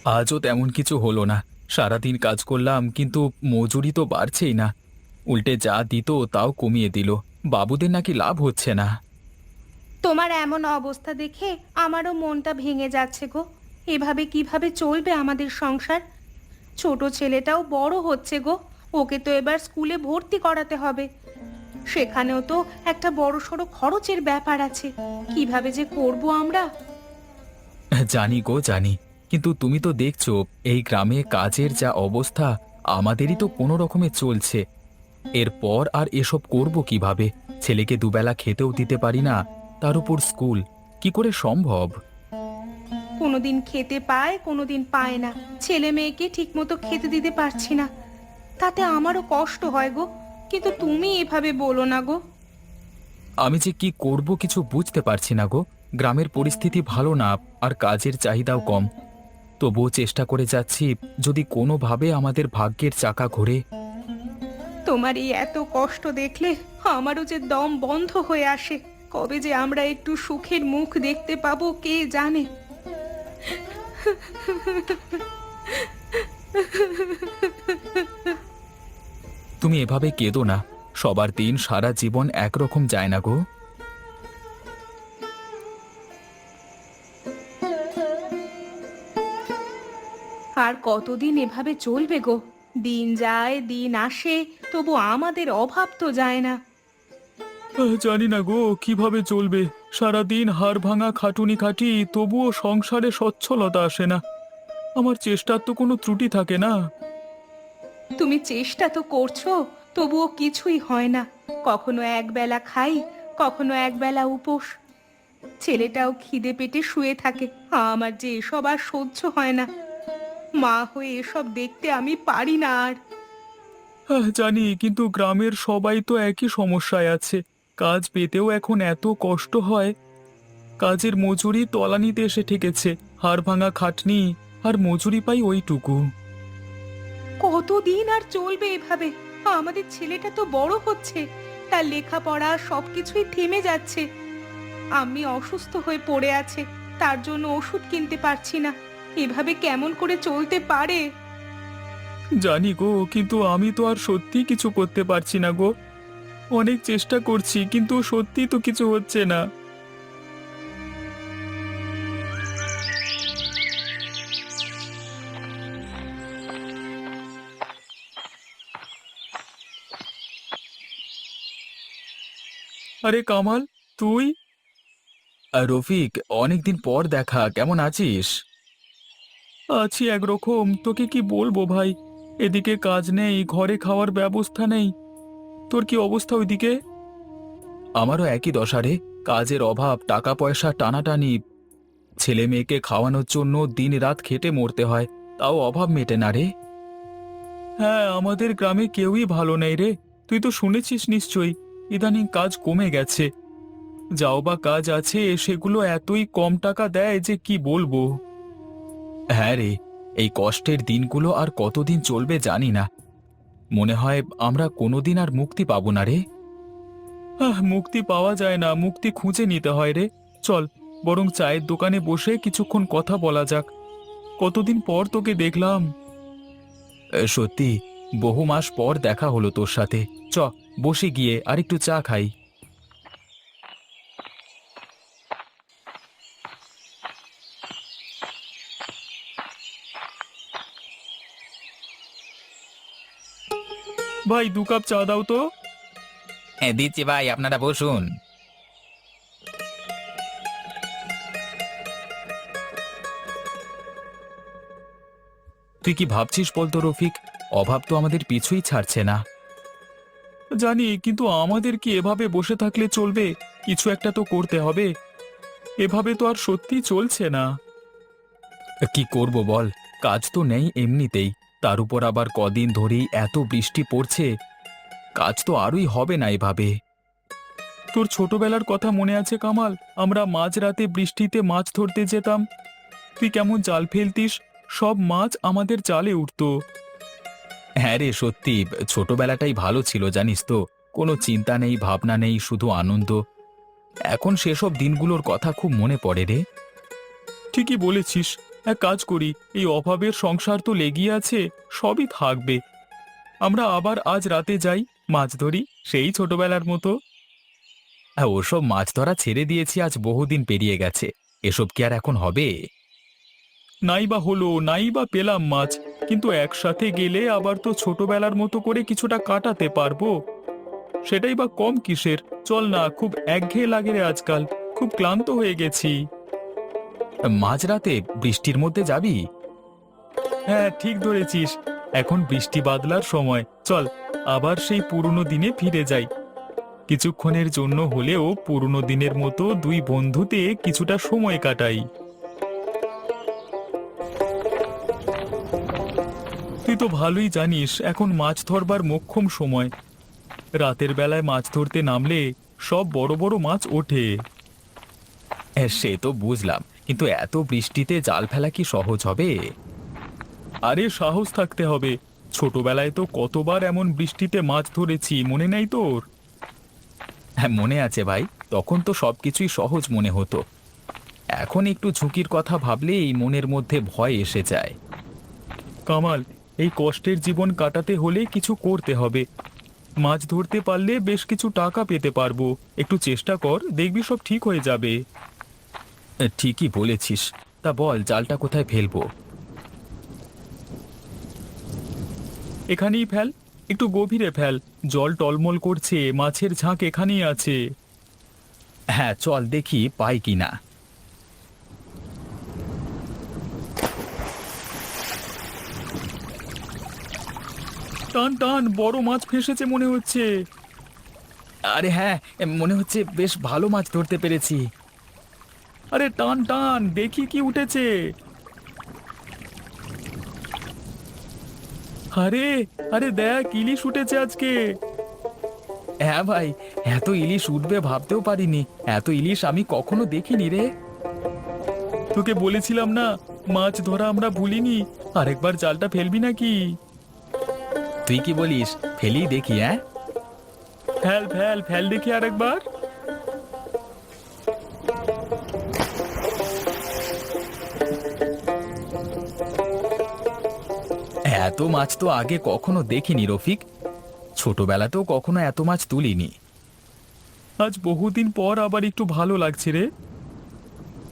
আজও তেমন কিছু হলো না। সারাদিন কাজ করলাম কিন্তু মজুরি তো বাড়ছেই না। উল্টে যা দিত তাও কমিয়ে দিল। বাবুদের নাকি লাভ হচ্ছে না। তোমার এমন অবস্থা দেখে আমারও মনটা ভেঙে যাচ্ছে গো। এভাবে কিভাবে চলবে আমাদের সংসার? ছোট ছেলেটাও বড় হচ্ছে গো। ওকে তো এবার স্কুলে ভর্তি করাতে হবে। সেখানেও তো একটা বড়সড় খরচের ব্যাপার আছে। কিভাবে যে করব আমরা। জানি গো জানি, কিন্তু তুমি তো দেখছো এই গ্রামে কাজের যা অবস্থা, আমাদেরই তো কোনো রকমে চলছে। এরপর আর এসব করব কিভাবে? ছেলেকে দুবেলা খেতেও দিতে পারি না, তার উপর স্কুল। কি করে সম্ভব? কোনোদিন খেতে পায়, কোনোদিন পায় না। ছেলে মেয়েকে ঠিকমতো খেতে দিতে পারছি না, তাতে আমারও কষ্ট হয় গো। কিন্তু তুমি এভাবে বলো না গো। আমি যে কি করব কিছু বুঝতে পারছি না গো। গ্রামের পরিস্থিতি ভালো না, আর কাজের চাহিদাও কম। তবুও চেষ্টা করে যাচ্ছি, যদি কোনোভাবে আমাদের ভাগ্যের চাকা ঘোরে। তোমার এই এত কষ্ট দেখলে আমারও যে দম বন্ধ হয়ে আসে। কবে যে আমরা একটু সুখের মুখ দেখতে পাবো কে জানে। তুমি এভাবে কেঁদো না। সবার দিন সারা জীবন একরকম যায় না গো। আর কতদিন এভাবে চলবে গো? দিন যায় দিন আসে, তবু আমাদের অভাব তো যায় না। জানি না গো কিভাবে চলবে। সারাদিন হাড় ভাঙা খাটুনি খাটি, তবুও সংসারে সচ্ছলতা আসে না। আমার চেষ্টার তো কোনো ত্রুটি থাকে না। তুমি চেষ্টা তো করছো, তবুও কিছুই হয় না। কখনো একবেলা খাই, কখনো একবেলা উপোস। ছেলেটাও খিদে পেটে শুয়ে থাকে। আমার যে এসব আর সহ্য হয় না। মা হয়ে এসব দেখতে আমি পারি না আর। জানি, কিন্তু গ্রামের সবাই তো একই সমস্যায় আছে। কাজ পেতেও এখন এত কষ্ট হয়। কাজের মজুরি তলানিতে এসে ঠেকেছে। হাড় ভাঙা খাটনি, আর মজুরি পাই ওইটুকু। কতদিন আর চলবে এভাবে? আমাদের ছেলেটা তো বড় হচ্ছে, তার লেখাপড়া সবকিছুই থেমে যাচ্ছে। আমি অসুস্থ হয়ে পড়ে আছে, তার জন্য ওষুধ কিনতে পারছি না। এভাবে কেমন করে চলতে পারে? জানি গো, কিন্তু আমি তো আর সত্যি কিছু করতে পারছি না গো। অনেক চেষ্টা করছি, কিন্তু সত্যি তো কিছু হচ্ছে না। আরে কামাল, তুই? রফিক, অনেকদিন পর দেখা, কেমন আছিস? আছি একরকম, তোকে কি বলবো ভাই। এদিকে কাজ নেই, ঘরে খাওয়ার ব্যবস্থা নেই। তোর কি অবস্থা ওইদিকে? আমারও একই দশা রে। কাজের অভাব, টাকা পয়সা টানাটানি। ছেলে মেয়েকে খাওয়ানোর জন্য দিন রাত খেটে মরতে হয়, তাও অভাব মেটে না রে। হ্যাঁ, আমাদের গ্রামে কেউই ভালো নেই রে। তুই তো শুনেছিস নিশ্চয়ই, ইদানিং কাজ কমে গেছে। যাও বা কাজ আছে, সেগুলো এতই কম টাকা দেয় যে কি বলবো। হ্যাঁ রে, এই কষ্টের দিনগুলো আর কতদিন চলবে জানি না। মনে হয় আমরা কোনোদিন আর মুক্তি পাবো না রে। মুক্তি পাওয়া যায় না, মুক্তি খুঁজে নিতে হয় রে। চল, বরং চায়ের দোকানে বসে কিছুক্ষণ কথা বলা যাক। কতদিন পর তোকে দেখলাম। সত্যি, বহু মাস পর দেখা হলো তোর সাথে। চ, বসে গিয়ে আর একটু চা খাই। ভাই, 2 কাপ চা দাও তো। হ্যাঁ, দিচ্ছি ভাই, আপনারা বসুন। তুই কি ভাবছিস বলতো রফিক? অভাব তো আমাদের পিছুই ছাড়ছে না। জানি, কিন্তু আমাদের কি এভাবে বসে থাকলে চলবে? কিছু একটা তো করতে হবে। এভাবে তো আর সত্যি চলছে না। কি করব বল? কাজ তো নেই এমনিতেই, তার উপর আবার কদিন ধরেই এত বৃষ্টি পড়ছে। কাজ তো আরই হবে না এভাবে। তোর ছোটবেলার কথা মনে আছে কামাল? আমরা মাঝরাতে বৃষ্টিতে মাছ ধরতে যেতাম। তুই কেমন জাল ফেলতিস, সব মাছ আমাদের জালে উঠতো। হ্যাঁ রে, সত্যি ছোটবেলাটাই ভালো ছিল জানিস তো। কোনো চিন্তা নেই, ভাবনা নেই, শুধু আনন্দ। এখন সেসব দিনগুলোর কথা খুব মনে পড়ে রে। ঠিকই বলেছিস। এক কাজ করি, এই অভাবের সংসার তো লেগেই আছে, সবই থাকবে। আমরা আবার আজ রাতে যাই, মাছ ধরি, সেই ছোটবেলার মতো। হ্যাঁ, ওসব মাছ ধরা ছেড়ে দিয়েছি, আজ বহুদিন পেরিয়ে গেছে। এসব কি আর এখন হবে? নাই বা হলো, নাই বা পেলাম মাছ, কিন্তু একসাথে গেলে আবার তো ছোটবেলার মতো করে কিছুটা কাটাতে পারবো। সেটাই বা কম কিসের? চল না, খুব একঘেয়ে লাগে রে আজকাল, খুব ক্লান্ত হয়ে গেছি। মাঝরাতে বৃষ্টির মধ্যে যাবি? হ্যাঁ, ঠিক ধরেছিস। এখন বৃষ্টি বাদলার সময়, চল আবার সেই পুরনো দিনে ফিরে যাই। কিছুক্ষণের জন্য হলেও পুরনো দিনের মতো দুই বন্ধুতে কিছুটা সময় কাটাই। তুই তো ভালোই জানিস এখন মাছ ধরবার মোক্ষম সময়। রাতের বেলায় মাছ ধরতে নামলে সব বড় বড় মাছ ওঠে। হ্যাঁ, সে তো বুঝলাম, কিন্তু এত বৃষ্টিতে জাল ফেলা কি সহজ হবে? আরে সাহস থাকতে হবে। ছোটবেলায় তো কতবার এমন বৃষ্টিতে মাছ ধরেছি, মনে নেই তোর? হ্যাঁ, মনে আছে ভাই, তখন তো সবকিছুই সহজ মনে হতো। এখন একটু ঝুঁকির কথা ভাবলেই মনের মধ্যে ভয় এসে যায়। কামাল, এই কষ্টের জীবন কাটাতে হলে কিছু করতে হবে। মাছ ধরতে পারলে বেশ কিছু টাকা পেতে পারবো। একটু চেষ্টা কর, দেখবি সব ঠিক হয়ে যাবে। ঠিকই বলেছিস। তা বল, জালটা কোথায় ফেলবো? এখানেই ফেল, একটু গভীরে ফেল। জল টলমল করছে, মাছের ঝাঁক এখানেই আছে। হ্যাঁ, চল দেখি পাই কিনা। টান টান, বড় মাছ ফেসেছে মনে হচ্ছে। আরে হ্যাঁ, মনে হচ্ছে বেশ ভালো মাছ ধরতে পেরেছি। আরে টান টান, দেখি কি উঠেছে। আরে, আরে দেখ, ইলিশ উঠেছে আজকে। হ্যাঁ ভাই, এত ইলিশ উঠবে ভাবতেও পারিনি। এত ইলিশ আমি কখনো দেখিনি রে। তোকে বলেছিলাম না, মাছ ধরা আমরা ভুলিনি। আরেকবার জালটা ফেলবি নাকি? তুই কি বলিস, ফেলি দেখি? হ্যাঁ, ফেল ফেল ফেল দেখি আরেকবার। এত মাছ তো আগে কখনো দেখিনি রফিক। ছোটবেলাতেও কখনো এত মাছ তুলিনি। আজ বহুদিন পর আবার একটু ভালো লাগছে রে।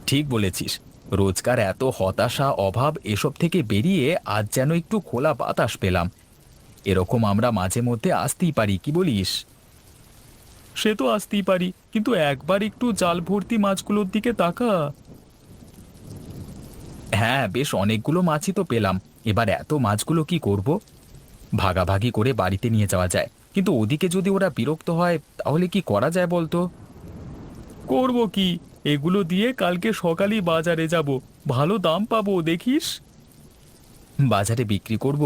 ঠিক বলেছিস। রোজকার এত হতাশা, অভাব এসব থেকে বেরিয়ে আজ যেন একটু খোলা বাতাস পেলাম। এরকম আমরা মাঝে মধ্যে আসতেই পারি, কি বলিস? সে তো আসতেই পারি, কিন্তু একবার একটু জাল ভর্তি মাছগুলোর দিকে তাকা। হ্যাঁ, বেশ অনেকগুলো মাছই তো পেলাম। এবার এত মাছগুলো কি করব? ভাগাভাগি করে বাড়িতে নিয়ে যাওয়া যায়, কিন্তু ওদিকে যদি ওরা বিরক্ত হয় তাহলে কি করা যায় বলতো? করব কি, এগুলো দিয়ে কালকে সকালেই বাজারে যাব, ভালো দাম পাবো দেখিস। বাজারে বিক্রি করব,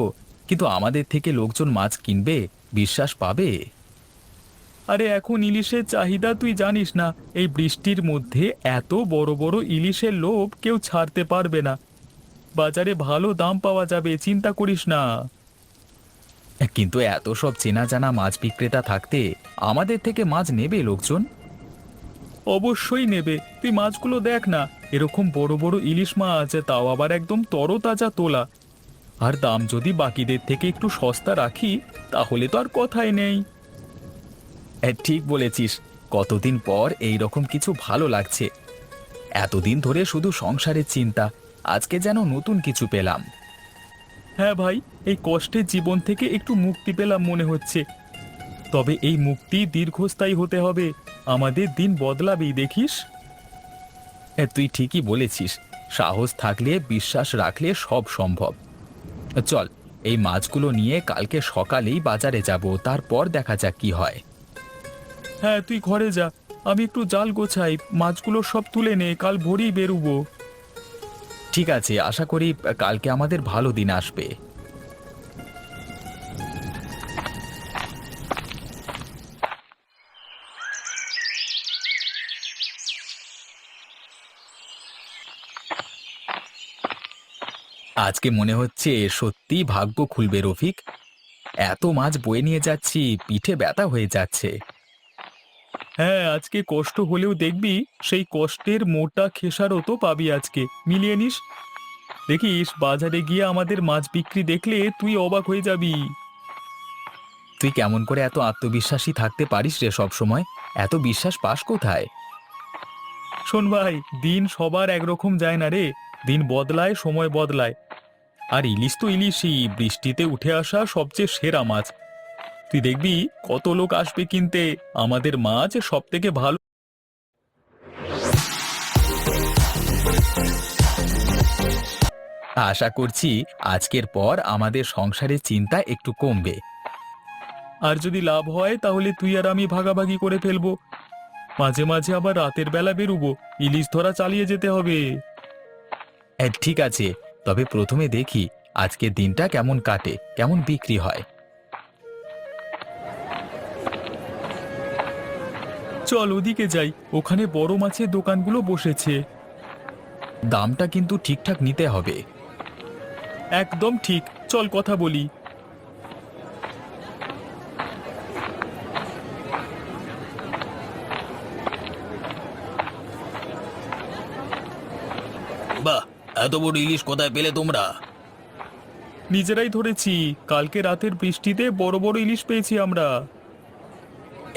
কিন্তু আমাদের থেকে লোকজন মাছ কিনবে, বিশ্বাস পাবে? আরে এখন ইলিশের চাহিদা তুই জানিস না। এই বৃষ্টির মধ্যে এত বড় বড় ইলিশের লোভ কেউ ছাড়তে পারবে না। বাজারে ভালো দাম পাওয়া যাবে, চিন্তা করিস না। কিন্তু এত সব চেনা জানা মাছ বিক্রেতা থাকতে আমাদের থেকে মাছ নেবে লোকজন? অবশ্যই নেবে। তুই মাছগুলো দেখ না, এরকম বড় বড় ইলিশ মাছ, তাও আবার একদম তরতাজা তোলা। আর দাম যদি বাকিদের থেকে একটু সস্তা রাখি তাহলে তো আর কথাই নেই। ঠিক বলেছিস। কতদিন পর এই রকম কিছু ভালো লাগছে। এতদিন ধরে শুধু সংসারের চিন্তা, আজকে যেন নতুন কিছু পেলাম। হ্যাঁ ভাই, এই কষ্টের জীবন থেকে একটু মুক্তি পেলাম মনে হচ্ছে। তবে এই মুক্তি দীর্ঘস্থায়ী হতে হবে, আমাদের দিন বদলাবেই দেখিস। তুই ঠিকই বলেছিস। সাহস থাকলে, বিশ্বাস রাখলে সব সম্ভব। চল, এই মাছগুলো নিয়ে কালকে সকালেই বাজারে যাব, তারপর দেখা যাক কি হয়। হ্যাঁ, তুই ঘরে যা, আমি একটু জাল গোছাই, মাছগুলো সব তুলে নে, কাল ভোরেই বেরুবো। ঠিক আছে, আশা করি কালকে আমাদের ভালো দিন আসবে। আজকে মনে হচ্ছে সত্যি ভাগ্য খুলবে রফিক। এত মাছ বয়ে নিয়ে যাচ্ছি, পিঠে ব্যথা হয়ে যাচ্ছে। হ্যাঁ, আজকে কষ্ট হলেও দেখবি সেই কষ্টের মোটা খেসারও তো পাবি আজকে, মিলিয়ে নিস। দেখিস বাজারে গিয়ে আমাদের মাছ বিক্রি দেখলে তুই অবাক হয়ে যাবি। তুই কেমন করে এত আত্মবিশ্বাসী থাকতে পারিস রে সব সময়? এত বিশ্বাস পাস কোথায়? শোন ভাই, দিন সবার একরকম যায় না রে। দিন বদলায়, সময় বদলায়। আর ইলিশ তো ইলিশই, বৃষ্টিতে উঠে আসা সবচেয়ে সেরা মাছ। তুই দেখবি কত লোক আসবে কিনতে। আমাদের মাছ সব থেকে ভালো। আশা করছি আজকের পর আমাদের সংসারের চিন্তা একটু কমবে। আর যদি লাভ হয় তাহলে তুই আর আমি ভাগাভাগি করে ফেলবো। মাঝে মাঝে আবার রাতের বেলা বেরোবো, ইলিশ ধরা চালিয়ে যেতে হবে। ঠিক আছে, তবে প্রথমে দেখি আজকের দিনটা কেমন কাটে, কেমন বিক্রি হয়। চল ওদিকে যাই, ওখানে বড় মাছের দোকানগুলো বসেছে। দামটা কিন্তু ঠিকঠাক নিতে হবে। একদম ঠিক, চল কথা বলি। বাহ, এত বড় ইলিশ কোথায় পেলে তোমরা? নিজেরাই ধরেছি, কালকে রাতের বৃষ্টিতে বড় বড় ইলিশ পেয়েছি আমরা।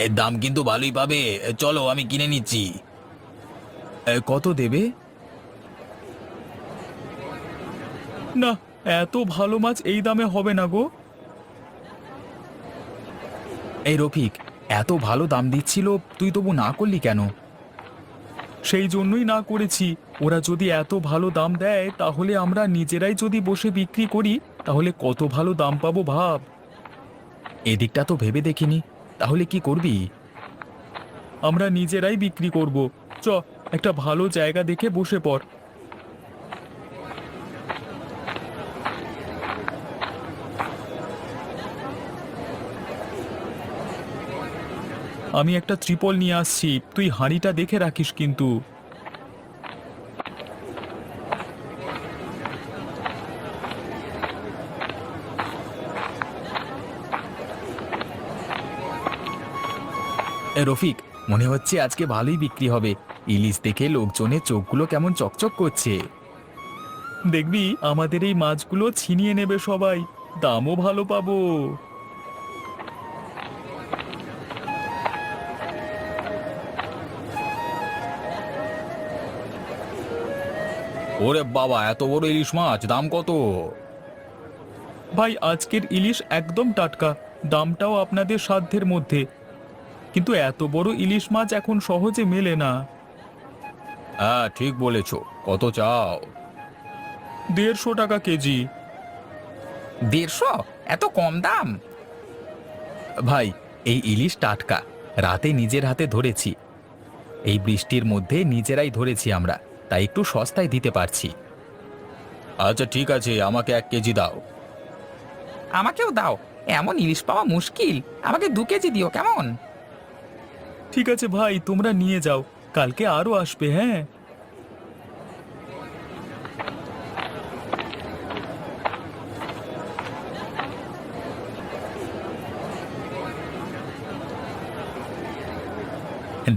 এর দাম কিন্তু ভালোই পাবে, চলো আমি কিনে নিচ্ছি। কত দেবে? না, এত ভালো মাছ এই দামে হবে না গো। এই রফিক, এত ভালো দাম দিচ্ছিল, তুই তবু না করলি কেন? সেই জন্যই না করেছি। ওরা যদি এত ভালো দাম দেয় তাহলে আমরা নিজেরাই যদি বসে বিক্রি করি তাহলে কত ভালো দাম পাবো ভাব। এদিকটা তো ভেবে দেখিনি। তাহলে কি করবি? আমরা নিজেরাই বিক্রি করব। চ, একটা ভালো জায়গা দেখে বসে পড়। আমি একটা ত্রিপল নিয়ে আসছি, তুই হাঁড়িটা দেখে রাখিস কিন্তু। রফিক, মনে হচ্ছে আজকে ভালোই বিক্রি হবে। ইলিশ দেখে লোকজনের চোখগুলো কেমন চকচক করছে। দেখবি আমাদের এই মাছগুলো ছিনিয়ে নেবে সবাই, দামও ভালো পাবো। ওরে বাবা, এত বড় ইলিশ মাছ, দাম কত? ভাই, আজকের ইলিশ একদম টাটকা, দামটাও আপনাদের সাধ্যের মধ্যে। কিন্তু এত বড় ইলিশ মাছ এখন সহজে মেলে না। হ্যাঁ, ঠিক বলেছ। কত চাও? 150 টাকা কেজি। 150? এত কম দাম? ভাই, এই ইলিশ টাটকা, রাতে নিজের হাতে ধরেছি। এই বৃষ্টির মধ্যে নিজেরাই ধরেছি আমরা, তাই একটু সস্তায় দিতে পারছি। আচ্ছা ঠিক আছে, আমাকে 1 কেজি দাও। আমাকেও দাও, এমন ইলিশ পাওয়া মুশকিল। আমাকে 2 কেজি দিও কেমন? ঠিক আছে ভাই, তোমরা নিয়ে যাও, কালকে আরো আসবে। হ্যাঁ,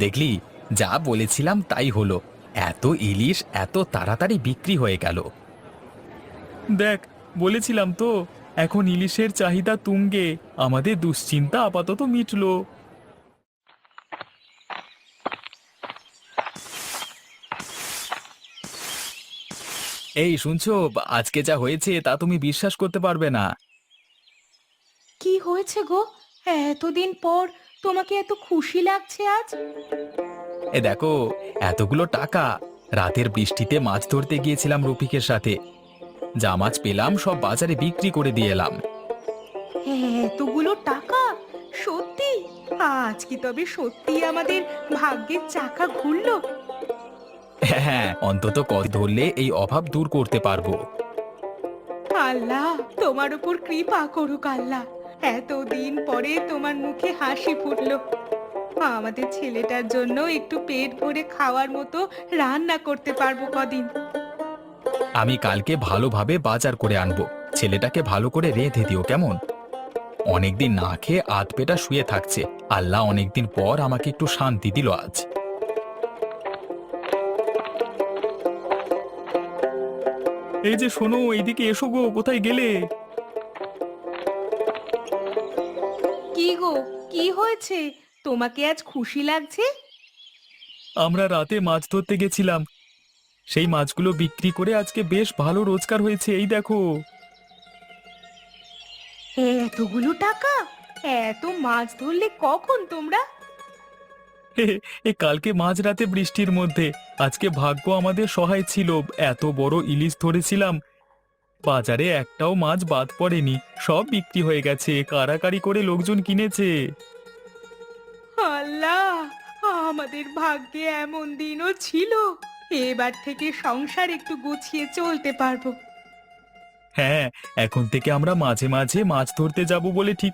দেখলি, যা বলেছিলাম তাই হলো। এত ইলিশ এত তাড়াতাড়ি বিক্রি হয়ে গেল। দেখ, বলেছিলাম তো, এখন ইলিশের চাহিদা তুঙ্গে। আমাদের দুশ্চিন্তা আপাতত মিটলো। এই শুনছো, আজকে যা হয়েছে তা তুমি বিশ্বাস করতে পারবে না। কি হয়েছে গো? এতদিন পর তোমাকে এত খুশি লাগছে আজ? এ দেখো, এতগুলো টাকা। রাতের বৃষ্টিতে মাছ ধরতে গিয়েছিলাম রফিকের সাথে। যা মাছ পেলাম সব বাজারে বিক্রি করে দিয়ে এলাম। এতগুলো টাকা? সত্যি? আজ কি তবে সত্যি আমাদের ভাগ্যের চাকা ঘুরলো? হ্যাঁ, অন্তত কত ধরলে এই অভাব দূর করতে পারবো। আল্লাহ তোমার উপর কৃপা করুক আল্লাহ। এতদিন পরে তোমার মুখে হাসি ফুটলো। আমাদের ছেলেটার জন্য একটু পেট ভরে খাওয়ার মতো রান্না করতে পারবো কদিন। আমি কালকে ভালোভাবে বাজার করে আনবো। ছেলেটাকে ভালো করে রেঁধে দিও কেমন? অনেকদিন না খেয়ে আধ পেটা শুয়ে থাকছে। আল্লাহ অনেকদিন পর আমাকে একটু শান্তি দিল আজ। এই যে শোনো, এইদিকে এসো গো, কোথায় গেলে? কি গো, কি হয়েছে? তোমাকে আজ খুশি লাগছে? আমরা রাতে মাছ ধরতে গেছিলাম, সেই মাছগুলো বিক্রি করে আজকে বেশ ভালো রোজগার হয়েছে, এই দেখো। এতগুলো টাকা? এত মাছ ধরলে কখন তোমরা? এ কালকে মাঝরাতে বৃষ্টির মধ্যে, আজকে ভাগ্য আমাদের সহায় ছিল, এত বড় ইলিশ ধরেছিলাম। বাজারে একটাও মাছ বাদ পড়েনি, সব বিক্রি হয়ে গেছে, কারাকারি করে লোকজন কিনেছে। আল্লাহ, আমাদের ভাগ্যে এমন দিনও ছিল। এবার থেকে সংসার একটু গুছিয়ে চলতে পারবো। হ্যাঁ, এখন থেকে আমরা মাঝে মাঝে মাছ ধরতে যাব বলে ঠিক